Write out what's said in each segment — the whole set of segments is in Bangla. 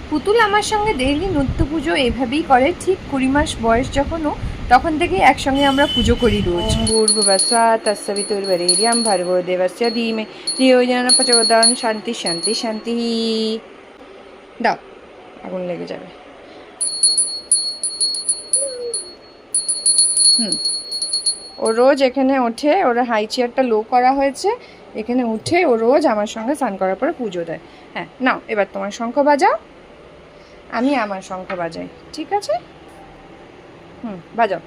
পুতুল আমার সঙ্গে ডেইলি নিত্য পুজো এভাবেই করে, ঠিক 20 মাস বয়স যখন ও, তখন থেকেই একসঙ্গে আমরা পুজো করি রোজ। ভূর্ভুবস্সুঃ তস্সবিতুর্বরেণ্যং ভর্গো দেবস্য ধীমহি ধিয়ো যো নঃ প্রচোদয়াৎ। শান্তি শান্তি শান্তি। দাও, আগুন লেগে যাবে। ও রোজ এখানে ওঠে, ওর হাই চেয়ারটা লো করা হয়েছে, এখানে উঠে ও রোজ আমার সঙ্গে স্নান করার পরে পুজো দেয়। হ্যাঁ নাও, এবার তোমার শঙ্খ বাজাও, আমি আমার শঙ্খ বাজাই, ঠিক আছে? বাজাও।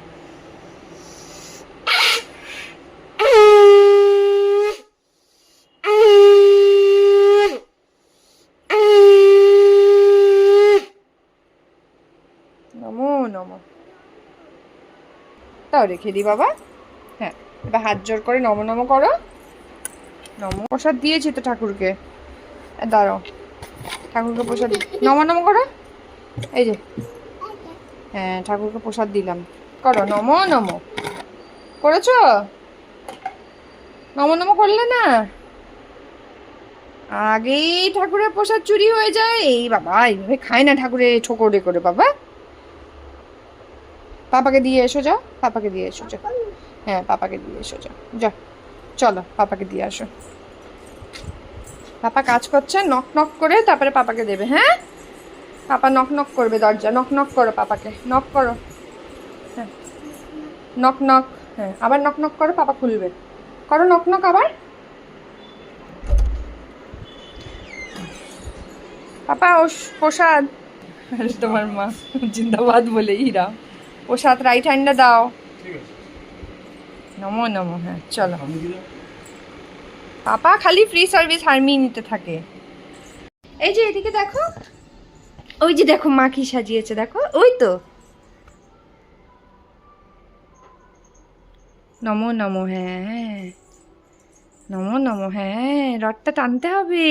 নমো নমো। তাও রেখে দিই বাবা। হ্যাঁ, এবার হাত জোর করে নমো নমো করো। নমো, প্রসাদ দিয়েছি তো ঠাকুরকে। দাঁড়াও, ঠাকুরকে প্রসাদ নমো নমো করো। এই যে, হ্যাঁ ঠাকুরকে প্রসাদ দিলাম, করো নমো নমো। করেছো? নমো নমো করলে না? আগেই ঠাকুরের প্রসাদ চুরি হয়ে যায়। এই বাবা, এইভাবে খায় না ঠাকুরের ঠোকরে করে। বাবা, পাপাকে দিয়ে এসো, যাও পাপাকে দিয়ে এসো, যাও। হ্যাঁ পাপাকে দিয়ে এসো, যাও যাও, চলো পাপাকে দিয়ে আসো। পাপা কাজ করছে, নক নক করে তারপরে পাপাকে দেবে। হ্যাঁ, পাপা নক নক করবে, দরজা নক নক করো, পাপাকে নক করো। হ্যাঁ, নক নক। হ্যাঁ, আবার নক নক করো, পাপা খুলবে। করো নক নক আবার। পাপা ও প্রসাদ। আরে তোমার মা জিন্দাবাদ বলে ইরা। প্রসাদ রাইট হ্যান্ডে দাও। নমো নমো। হ্যাঁ চলো। পাপা খালি ফ্রি সার্ভিস হারমি নিতে থাকে। এই যে এদিকে দেখো, ওই যে দেখো মা কি সাজিয়েছে, দেখো ওই তো। নমো নমো। হ্যাঁ নমো নমো। হ্যাঁ, রথটা টানতে হবে।